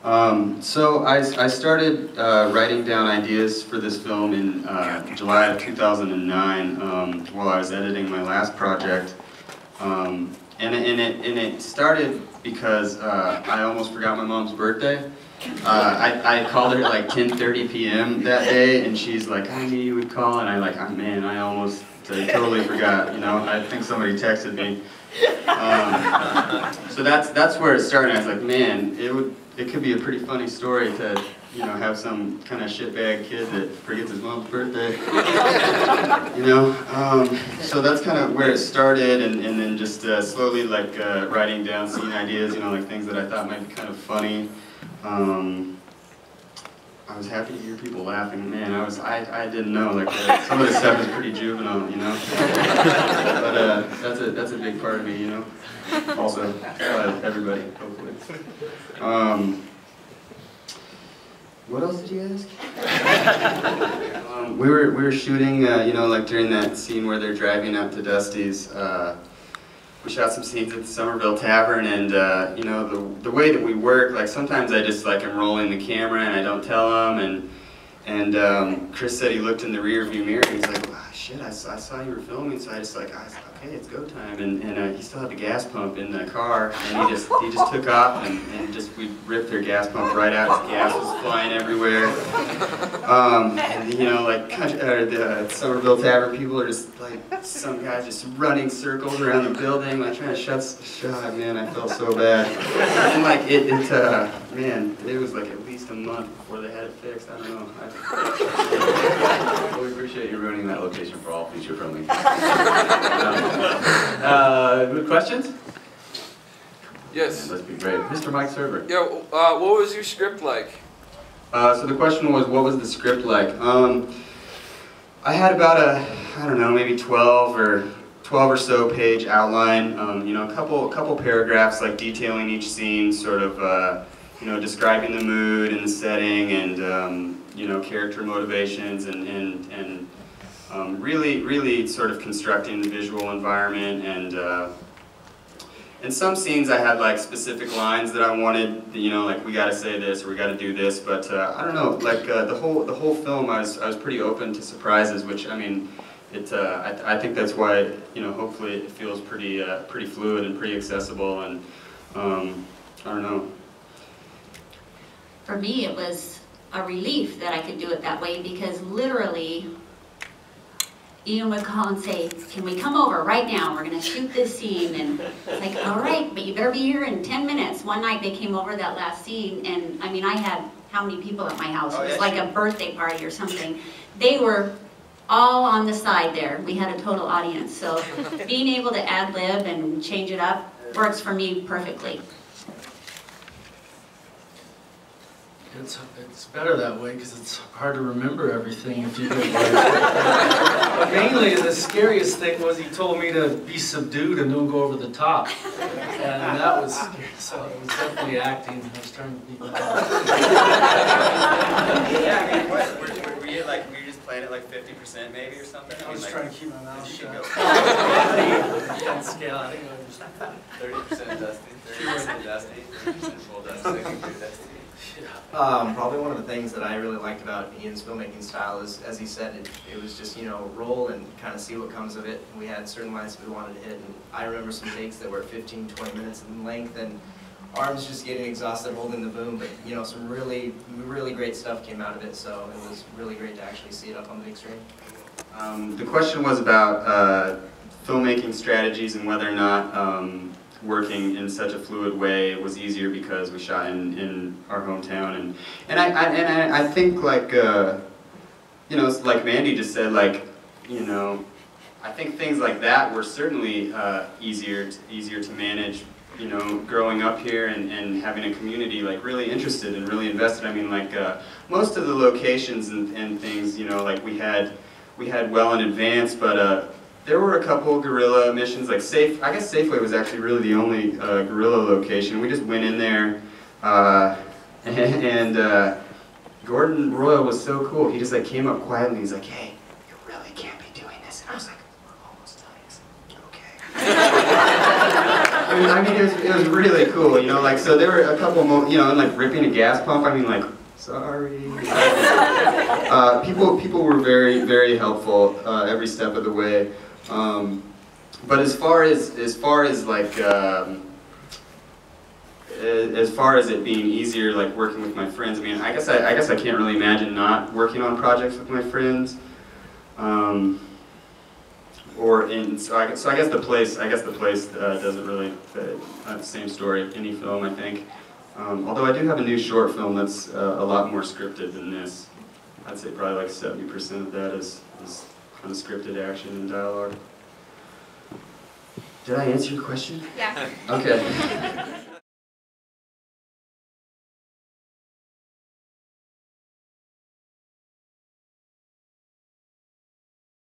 So I started writing down ideas for this film in July of 2009 while I was editing my last project. And it started because I almost forgot my mom's birthday. I called her at like 10:30 p.m. that day, and she's like, I knew you would call, and man, I almost totally forgot, you know. I think somebody texted me. So that's where it started. I was like, man, it could be a pretty funny story to, you know, have some kind of shitbag kid that forgets his mom's birthday. You know, so that's kind of where it started, and then just slowly like writing down scene ideas, you know, like things that I thought might be kind of funny. I was happy to hear people laughing. Man, I didn't know, like some of this stuff is pretty juvenile, you know. But that's a big part of me, you know. Also, everybody, hopefully. What else did you ask? We were shooting, you know, like during that scene where they're driving out to Dusty's. We shot some scenes at the Somerville Tavern, and you know, the way that we work, like sometimes I just like am rolling the camera and I don't tell them, and Chris said he looked in the rear view mirror and he's like, oh, shit, I saw you were filming, so I was like, okay, it's go time, and he still had the gas pump in the car, and he just took off, and just we ripped their gas pump right out. His gas was flying everywhere. And you know, like the Somerville Tavern people are just like, some guys just running circles around the building, like trying to shut. Man, I felt so bad. And like man, it was like at least a month before they had it fixed. I don't know. Well, we appreciate you ruining that location for all future filming. Good questions? Yes. Let's be great. Mr. Mike Server. Yeah, what was your script like? So the question was, what was the script like? I had about I don't know, maybe 12 or so page outline. You know, a couple paragraphs like detailing each scene, sort of, you know, describing the mood and the setting, and you know, character motivations, and really sort of constructing the visual environment. And in some scenes I had like specific lines that I wanted, you know, like we got to say this or we got to do this. But I don't know, like the whole film, I was pretty open to surprises, which, I mean, I think that's why, you know, hopefully it feels pretty fluid and pretty accessible, and I don't know. For me, it was a relief that I could do it that way, because literally Ian would call and say, can we come over right now? We're going to shoot this scene. And it's like, all right, but you better be here in 10 minutes. One night they came over that last scene, and I mean, I had how many people at my house? It was like a birthday party or something. They were all on the side there. We had a total audience. So being able to ad-lib and change it up works for me perfectly. It's better that way, because it's hard to remember everything if you get But mainly the scariest thing was he told me to be subdued and don't go over the top. And that was scary, so it was definitely acting. I was trying to be Yeah, I mean, were you just playing it like 50% maybe or something? I was trying to keep my mouth shut. On scale, I think it was 30% Dusty, 30% Dusty, 30% full Dusty. Probably one of the things that I really liked about Ian's filmmaking style is, as he said, it was just, you know, roll and kind of see what comes of it. We had certain lines that we wanted to hit, and I remember some takes that were 15, 20 minutes in length, and arms just getting exhausted holding the boom, but, you know, some really great stuff came out of it, so it was really great to actually see it up on the big screen. The question was about filmmaking strategies and whether or not working in such a fluid way was easier because we shot in our hometown, and I think, like you know, it's like Mandy just said, like, you know, I think things like that were certainly easier to manage, you know, growing up here and having a community like really interested and really invested. I mean, like most of the locations and things, you know, like we had well in advance, but there were a couple guerrilla missions, like I guess Safeway was actually really the only guerrilla location. We just went in there, and Gordon Royal was so cool. He just like came up quietly. He's like, "Hey, you really can't be doing this." And I was like, "We're almost done." He's like, "Okay." I mean, it was really cool, you know, like, so there were a couple moments, you know, and like ripping a gas pump, I mean, like, sorry. People were very, very helpful every step of the way. But as far as like, as far as it being easier, like working with my friends, I mean, I guess I can't really imagine not working on projects with my friends. So I guess the place doesn't really fit. Same story, any film, I think. Although I do have a new short film that's a lot more scripted than this. I'd say probably like 70% of that is kind of scripted action and dialogue. Did I answer your question? Yeah. Okay.